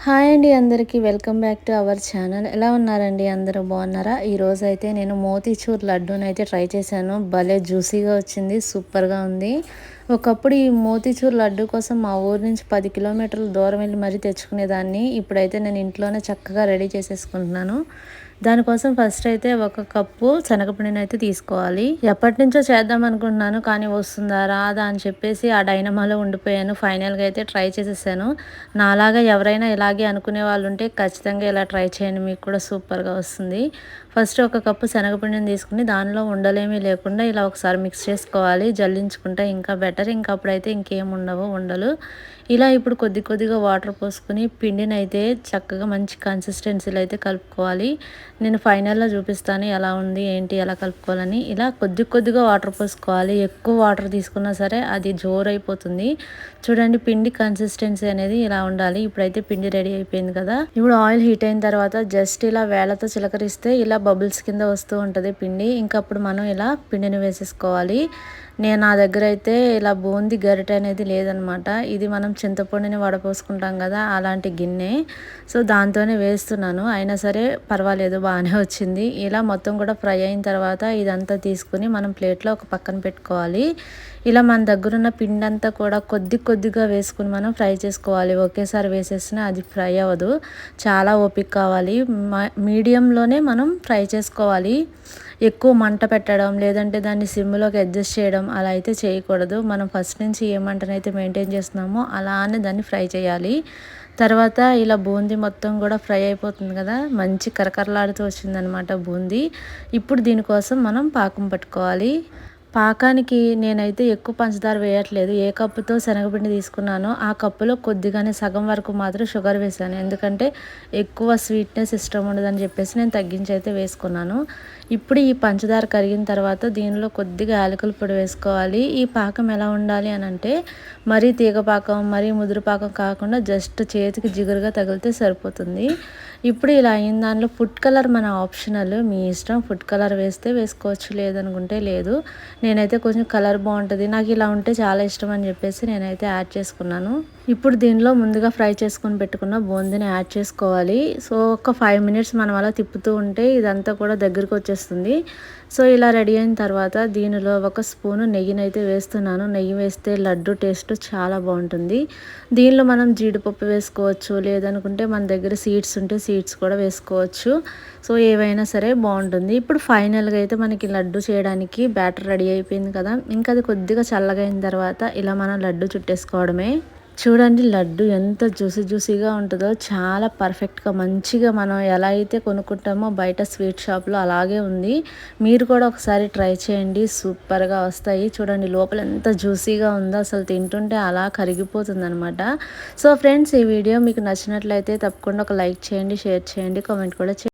Hi అండి అందరికీ welcome back to our channel. ఎలా ఉన్నారండి? అందరూ బాగున్నారా? ఈరోజు అయితే నేను మోతీచూర్ లడ్డూని అయితే ట్రై చేశాను. భలే జ్యూసీగా వచ్చింది, సూపర్గా ఉంది. ఒకప్పుడు ఈ మోతీచూర్ లడ్డు కోసం మా ఊరు నుంచి 10 కిలోమీటర్ల దూరం వెళ్ళి మరీ తెచ్చుకునేదాన్ని. ఇప్పుడైతే నేను ఇంట్లోనే చక్కగా రెడీ చేసేసుకుంటున్నాను. దానికోసం ఫస్ట్ అయితే ఒక కప్పు శనగపిండిని అయితే తీసుకోవాలి. ఎప్పటి నుంచో చేద్దాం అనుకుంటున్నాను, కానీ వస్తుందా రాదా అని చెప్పేసి ఆ డైనమాలో ఉండిపోయాను. ఫైనల్గా అయితే ట్రై చేసేసాను. నాలాగా ఎవరైనా ఇలాగే అనుకునే వాళ్ళు ఉంటే ఖచ్చితంగా ఇలా ట్రై చేయండి, మీకు కూడా సూపర్గా వస్తుంది. ఫస్ట్ ఒక కప్పు శనగపిండిని తీసుకుని దానిలో ఉండలేమీ లేకుండా ఇలా ఒకసారి మిక్స్ చేసుకోవాలి. జల్లించుకుంటే ఇంకా బెటర్. ఇంకా అప్పుడైతే ఇంకేం ఉండవు ఉండలు. ఇలా ఇప్పుడు కొద్ది కొద్దిగా వాటర్ పోసుకుని పిండిని అయితే చక్కగా మంచి కన్సిస్టెన్సీలో అయితే కలుపుకోవాలి. నేను ఫైనల్లో చూపిస్తాను ఎలా ఉంది ఏంటి ఎలా కలుపుకోవాలని. ఇలా కొద్ది కొద్దిగా వాటర్ పోసుకోవాలి. ఎక్కువ వాటర్ తీసుకున్నా సరే అది జోరైపోతుంది. చూడండి, పిండి కన్సిస్టెన్సీ అనేది ఇలా ఉండాలి. ఇప్పుడైతే పిండి రెడీ అయిపోయింది కదా. ఇప్పుడు ఆయిల్ హీట్ అయిన తర్వాత జస్ట్ ఇలా వేళ్ళతో చిలకరిస్తే ఇలా బబుల్స్ కింద వస్తూ ఉంటుంది పిండి. ఇంకప్పుడు మనం ఇలా పిండిని వేసేసుకోవాలి. నా దగ్గర అయితే ఇలా బూందీ గరిటె అనేది లేదనమాట. ఇది మనం చింతపండుని వడపోసుకుంటాం కదా, అలాంటి గిన్నె. సో దాంతోనే వేస్తున్నాను. అయినా సరే పర్వాలేదు, బాగానే వచ్చింది. ఇలా మొత్తం కూడా ఫ్రై అయిన తర్వాత ఇదంతా తీసుకుని మనం ప్లేట్లో ఒక పక్కన పెట్టుకోవాలి. ఇలా మన దగ్గర ఉన్న పిండి అంతా కూడా కొద్ది కొద్దిగా వేసుకుని మనం ఫ్రై చేసుకోవాలి. ఒకేసారి వేసేసినా అది ఫ్రై అవ్వదు, చాలా ఓపిక కావాలి. మీడియంలోనే మనం ఫ్రై చేసుకోవాలి. ఎక్కువ మంట పెట్టడం లేదంటే దాన్ని సిమ్లోకి అడ్జస్ట్ చేయడం అలా అయితే చేయకూడదు. మనం ఫస్ట్ నుంచి ఏ మంటనైతే మెయింటైన్ చేస్తున్నామో అలానే దాన్ని ఫ్రై చేయాలి. తర్వాత ఇలా బూందీ మొత్తం కూడా ఫ్రై అయిపోతుంది కదా, మంచి కరకరలాడుతూ వచ్చిందనమాట బూందీ. ఇప్పుడు దీనికోసం మనం పాకం పట్టుకోవాలి. పాకానికి నేనైతే ఎక్కువ పంచదార వేయట్లేదు. ఏ కప్పుతో శనగపిండి తీసుకున్నానో ఆ కప్పులో కొద్దిగానే సగం వరకు మాత్రం షుగర్ వేసాను. ఎందుకంటే ఎక్కువ స్వీట్నెస్ ఇష్టం ఉండదని చెప్పేసి నేను తగ్గించి అయితే వేసుకున్నాను. ఇప్పుడు ఈ పంచదార కరిగిన తర్వాత దీనిలో కొద్దిగా యాలకుల పొడి వేసుకోవాలి. ఈ పాకం ఎలా ఉండాలి అని అంటే మరీ తీగ పాకం మరీ ముదురు పాకం కాకుండా జస్ట్ చేతికి జిగురుగా తగిలితే సరిపోతుంది. ఇప్పుడు ఇలా అయిన దానిలో ఫుడ్ కలర్ మన ఆప్షనల్, మీ ఇష్టం. ఫుడ్ కలర్ వేస్తే వేసుకోవచ్చు, లేదనుకుంటే లేదు. నేనైతే కొంచెం కలర్ బాగుంటుంది, నాకు ఇలా ఉంటే చాలా ఇష్టం అని చెప్పేసి నేనైతే యాడ్ చేసుకున్నాను. ఇప్పుడు దీనిలో ముందుగా ఫ్రై చేసుకొని పెట్టుకున్న బూందీని యాడ్ చేసుకోవాలి. సో ఒక 5 మినిట్స్ మనం అలా తిప్పుతూ ఉంటే ఇదంతా కూడా దగ్గరికి వచ్చేస్తుంది. సో ఇలా రెడీ అయిన తర్వాత దీనిలో ఒక స్పూను నెయ్యిని అయితే వేస్తున్నాను. నెయ్యి వేస్తే లడ్డు టేస్ట్ చాలా బాగుంటుంది. దీనిలో మనం జీడిపప్పు వేసుకోవచ్చు, లేదనుకుంటే మన దగ్గర సీడ్స్ ఉంటే సీడ్స్ కూడా వేసుకోవచ్చు. సో ఏవైనా సరే బాగుంటుంది. ఇప్పుడు ఫైనల్గా అయితే మనకి లడ్డు చేయడానికి బ్యాటర్ రెడీ అయిపోయింది కదా. ఇంకా అది కొద్దిగా చల్లగా అయిన తర్వాత ఇలా మనం లడ్డు చుట్టేసుకోవడమే. చూడండి, లడ్డు ఎంత జ్యూసీగా ఉంటుందో, చాలా పర్ఫెక్ట్గా మంచిగా మనం ఎలా అయితే కొనుక్కుంటామో బయట స్వీట్ షాప్లో అలాగే ఉంది. మీరు కూడా ఒకసారి ట్రై చేయండి, సూపర్గా వస్తాయి. చూడండి లోపల ఎంత జ్యూసీగా ఉందో, అసలు తింటుంటే అలా కరిగిపోతుంది అనమాట. సో ఫ్రెండ్స్, ఈ వీడియో మీకు నచ్చినట్లయితే తప్పకుండా ఒక లైక్ చేయండి, షేర్ చేయండి, కామెంట్ కూడా చేయండి.